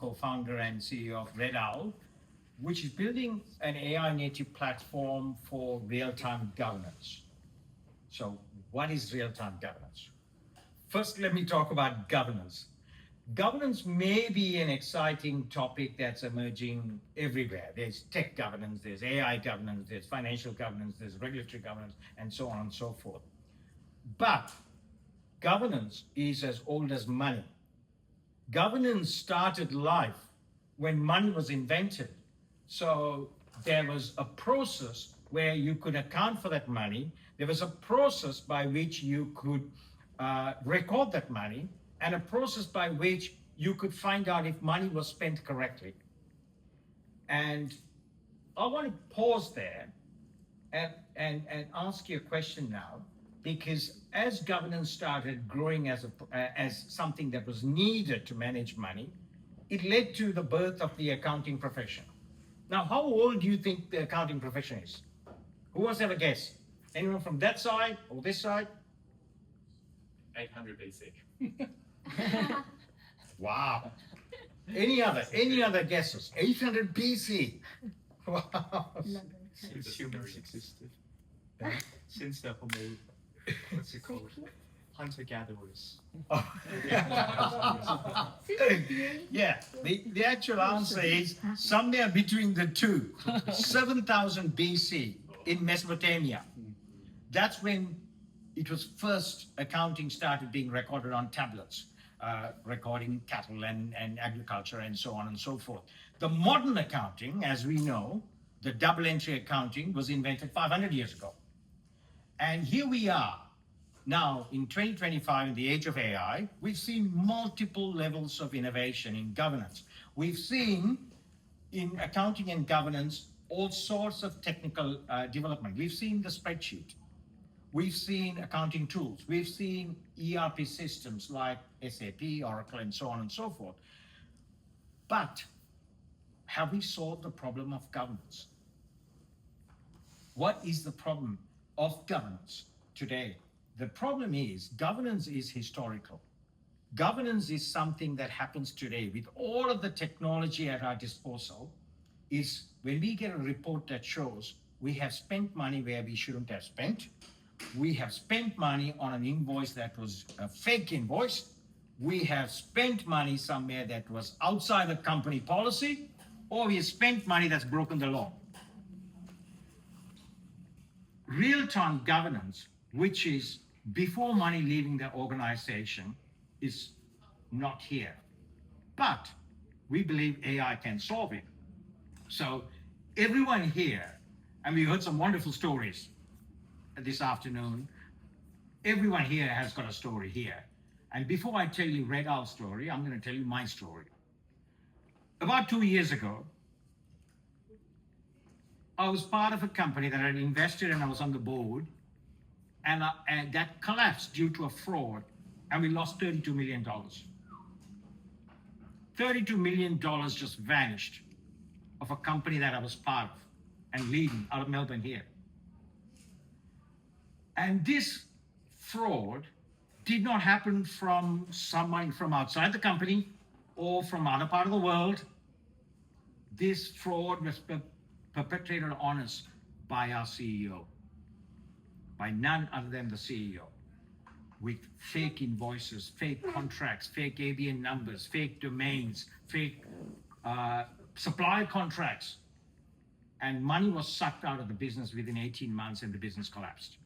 co-founder and CEO of RedOwl, which is building an AI native platform for real-time governance. So what is real-time governance? First, let me talk about governance. Governance may be an exciting topic that's emerging everywhere. There's tech governance, there's AI governance, there's financial governance, there's regulatory governance, and so on and so forth. But governance is as old as money. Governance started life when money was invented. So there was a process where you could account for that money. There was a process by which you could record that money, and a process by which you could find out if money was spent correctly. And I want to pause there and ask you a question now, because as governance started growing as something that was needed to manage money, it led to the birth of the accounting profession. Now, how old do you think the accounting profession is? Who wants to have a guess? Anyone from that side or this side? 800 BC. Wow. Any other guesses? 800 BC. Wow. Since humans existed. Since the Homo, what's it called? Hunter-gatherers. Yeah, the actual answer is somewhere between the two. 7,000 BC in Mesopotamia. That's when it was first accounting started being recorded on tablets, recording cattle and agriculture and so on and so forth. The modern accounting, as we know, the double entry accounting was invented 500 years ago. And here we are. Now, in 2025, in the age of AI, we've seen multiple levels of innovation in governance. We've seen in accounting and governance all sorts of technical development. We've seen the spreadsheet. We've seen accounting tools. We've seen ERP systems like SAP, Oracle, and so on and so forth. But have we solved the problem of governance? What is the problem of governance today? The problem is governance is historical. Governance is something that happens today with all of the technology at our disposal. Is when we get a report that shows we have spent money where we shouldn't have spent. We have spent money on an invoice that was a fake invoice. We have spent money somewhere that was outside the company policy, or we have spent money that's broken the law. Real-time governance, which is before money leaving the organization, is not here. But we believe AI can solve it. So everyone here, and we heard some wonderful stories this afternoon, everyone here has got a story here. And before I tell you RedOwl's story, I'm going to tell you my story. About 2 years ago, I was part of a company that had invested and I was on the board, and that collapsed due to a fraud, and we lost $32 million. $32 million just vanished of a company that I was part of and leading out of Melbourne here. And this fraud did not happen from someone from outside the company or from other part of the world. This fraud was perpetrated on us by our CEO, by none other than the CEO, with fake invoices, fake contracts, fake ABN numbers, fake domains, fake supply contracts. And money was sucked out of the business within 18 months and the business collapsed.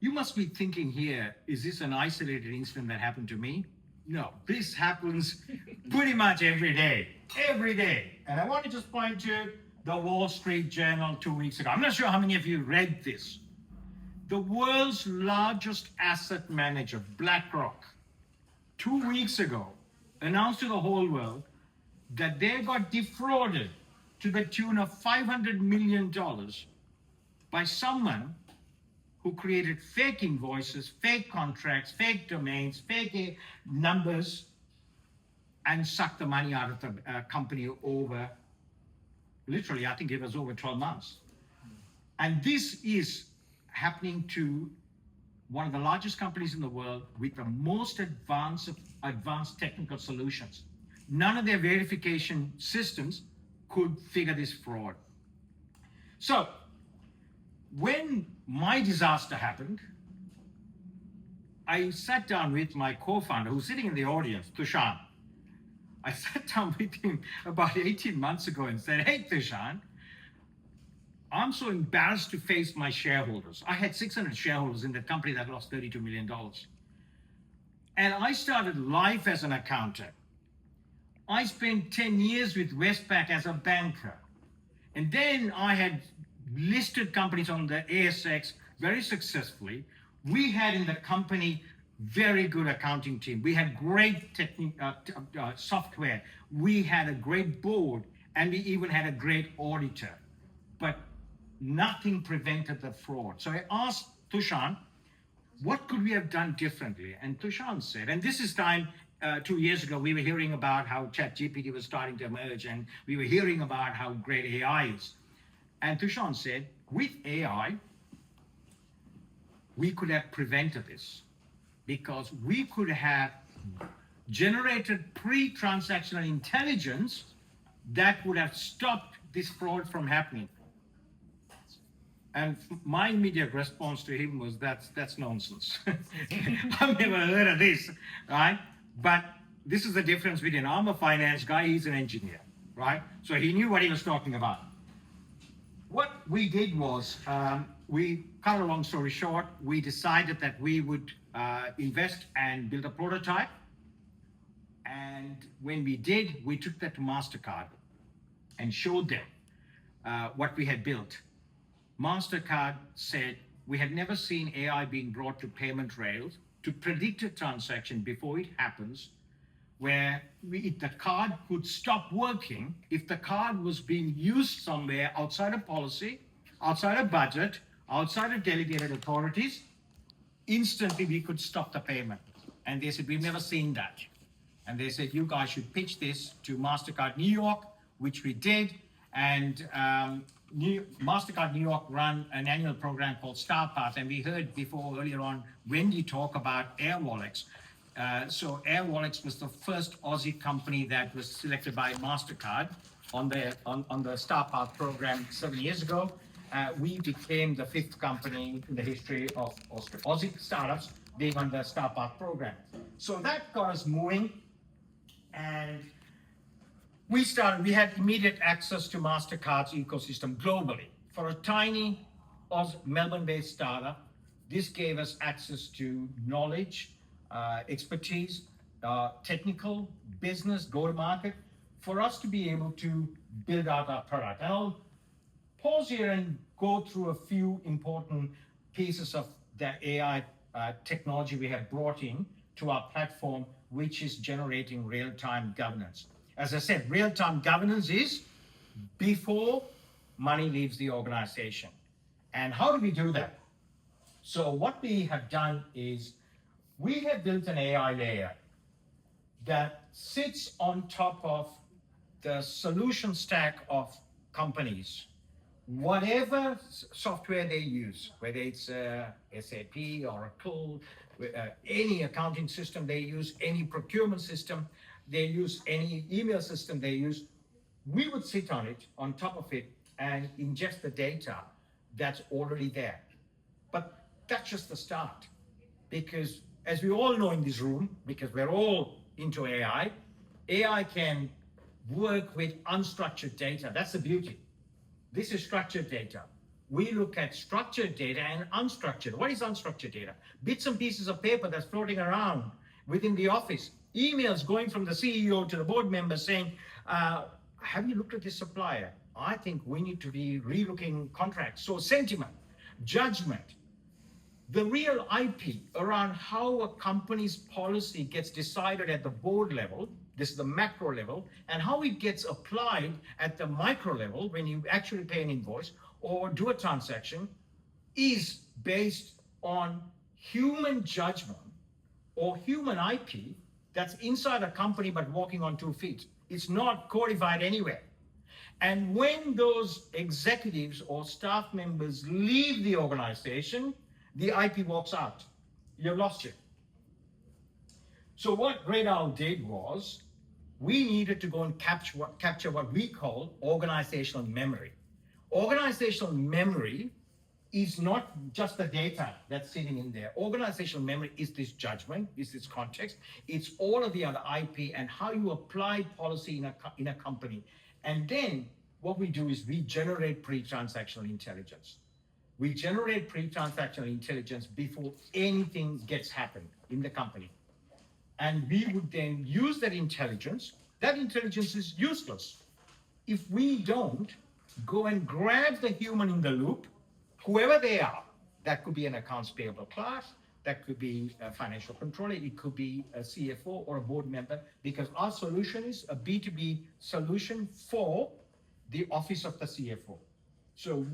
You must be thinking here, is this an isolated incident that happened to me? No, this happens pretty much every day. And I want to just point to the Wall Street Journal 2 weeks ago. I'm not sure how many of you read this. The world's largest asset manager, BlackRock, 2 weeks ago, announced to the whole world that they got defrauded to the tune of $500 million by someone who created fake invoices, fake contracts, fake domains, fake numbers, and sucked the money out of the company over, literally, I think it was over 12 months. And this is happening to one of the largest companies in the world with the most advanced technical solutions. none of their verification systems could figure this fraud. So when my disaster happened, I sat down with my co-founder who's sitting in the audience, Tushan. I sat down with him about 18 months ago and said, hey, Tushan, I'm so embarrassed to face my shareholders. I had 600 shareholders in the company that lost $32 million. And I started life as an accountant. I spent 10 years with Westpac as a banker. And then I had listed companies on the ASX very successfully. We had in the company very good accounting team. We had great software. We had a great board, and we even had a great auditor. But nothing prevented the fraud. So I asked Tushan, what could we have done differently? And Tushan said, and this is time 2 years ago, we were hearing about how ChatGPT was starting to emerge, and we were hearing about how great AI is. And Tushan said, with AI, we could have prevented this because we could have generated pre-transactional intelligence that would have stopped this fraud from happening. And my immediate response to him was, that's nonsense. I've never heard of this, right? But this is the difference between, I'm a finance guy, he's an engineer, right? So he knew what he was talking about. What we did was, we cut a long story short, we decided that we would invest and build a prototype. And when we did, we took that to MasterCard and showed them what we had built. MasterCard said, we had never seen AI being brought to payment rails to predict a transaction before it happens, where the card could stop working if the card was being used somewhere outside of policy, outside of budget, outside of delegated authorities. Instantly, we could stop the payment. And they said, we've never seen that. And they said, you guys should pitch this to MasterCard New York, which we did. And MasterCard New York run an annual program called Star Path. And we heard before earlier on Wendy talk about Air Wallets. So Air Wallets was the first Aussie company that was selected by MasterCard on the Star Path program 7 years ago. We became the 5th company in the history of Aussie startups being on the Star Path program. So that got us moving, and we had immediate access to MasterCard's ecosystem globally. For a tiny Melbourne-based startup, this gave us access to knowledge, expertise, technical, business, go-to-market, for us to be able to build out our product. And I'll pause here and go through a few important pieces of the AI technology we have brought in to our platform, which is generating real-time governance. As I said, real-time governance is before money leaves the organization. And how do we do that? So what we have done is we have built an AI layer that sits on top of the solution stack of companies. Whatever software they use, whether it's SAP, Oracle, any accounting system they use, any procurement system they use, any email system they use, we would sit on it, on top of it, and ingest the data that's already there. But that's just the start. Because as we all know in this room, because we're all into AI, AI can work with unstructured data. That's the beauty. This is structured data. We look at structured data and unstructured. What is unstructured data? Bits and pieces of paper that's floating around within the office. Emails going from the CEO to the board members saying, have you looked at this supplier? I think we need to be relooking contracts. So sentiment, judgment, the real IP around how a company's policy gets decided at the board level, this is the macro level, and how it gets applied at the micro level when you actually pay an invoice or do a transaction, is based on human judgment or human IP that's inside a company but walking on 2 feet. It's not codified anywhere. And when those executives or staff members leave the organization, the IP walks out. You've lost it. So what RedOwl did was, we needed to go and capture what we call organizational memory. Organizational memory is not just the data that's sitting in there. Organizational memory is this judgment, is this context. It's all of the other IP and how you apply policy in a company. And then what we do is we generate pre-transactional intelligence. We generate pre-transactional intelligence before anything gets happened in the company. And we would then use that intelligence. That intelligence is useless if we don't go and grab the human in the loop, whoever they are. That could be an accounts payable class, that could be a financial controller, it could be a CFO or a board member, because our solution is a B2B solution for the office of the CFO. So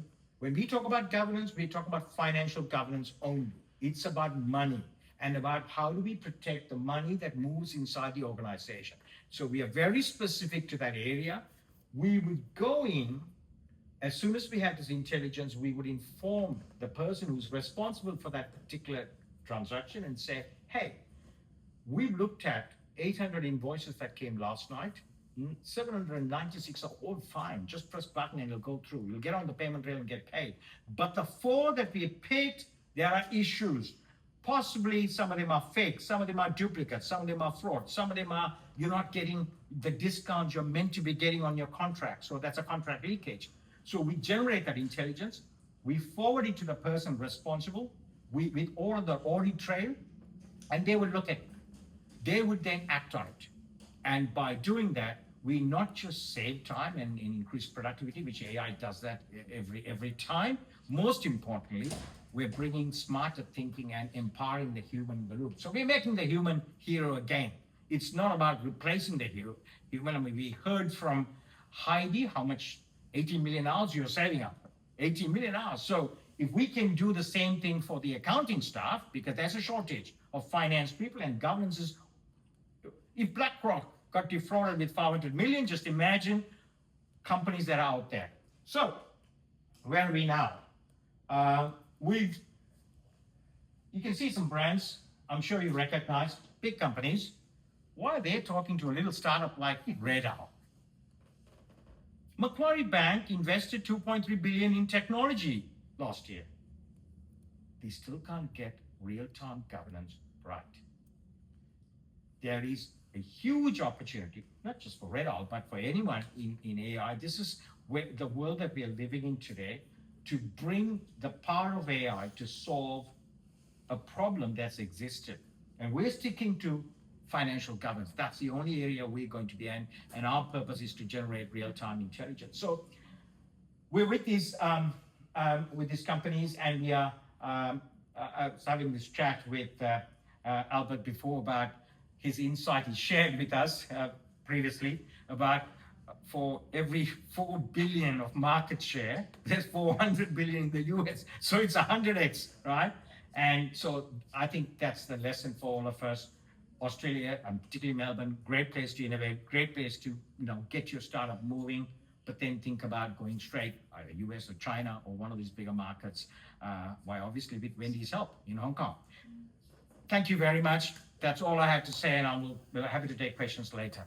when we talk about governance, we talk about financial governance only. It's about money and about how do we protect the money that moves inside the organization. So we are very specific to that area. We would go in, as soon as we have this intelligence, we would inform the person who's responsible for that particular transaction and say, hey, we've looked at 800 invoices that came last night. 796 are all fine. Just press button and it'll go through. You'll get on the payment rail and get paid. But the 4 that we picked, there are issues. Possibly some of them are fake, some of them are duplicates, some of them are fraud, some of them are you're not getting the discount you're meant to be getting on your contract. So that's a contract leakage. So we generate that intelligence, we forward it to the person responsible with all of the audit trail, and they would look at it. They would then act on it. And by doing that, we not just save time and increase productivity, which AI does that every time. Most importantly, we're bringing smarter thinking and empowering the human in the loop. So we're making the human hero again. It's not about replacing the human. I mean, we heard from Heidi how much 18 million hours you're saving up. 18 million hours. So if we can do the same thing for the accounting staff, because there's a shortage of finance people and governance is, if BlackRock got defrauded with 500 million, just imagine companies that are out there. So where are we now? You can see some brands, I'm sure you recognize, big companies. Why are they talking to a little startup like RedOwl? Macquarie Bank invested 2.3 billion in technology last year. They still can't get real-time governance right. There is a huge opportunity, not just for RedOwl, but for anyone in AI. This is where the world that we are living in today, to bring the power of AI to solve a problem that's existed. And we're sticking to financial governance. That's the only area we're going to be in, and our purpose is to generate real-time intelligence. So we're with these companies, and we are having this chat with Albert before about his insight he shared with us previously about for every 4 billion of market share, there's 400 billion in the US. So it's 100x, right? And so I think that's the lesson for all of us. Australia, and particularly Melbourne, great place to innovate, great place to get your startup moving, but then think about going straight, either US or China or one of these bigger markets, why obviously with Wendy's help in Hong Kong. Thank you very much. That's all I have to say, and I'm happy to take questions later.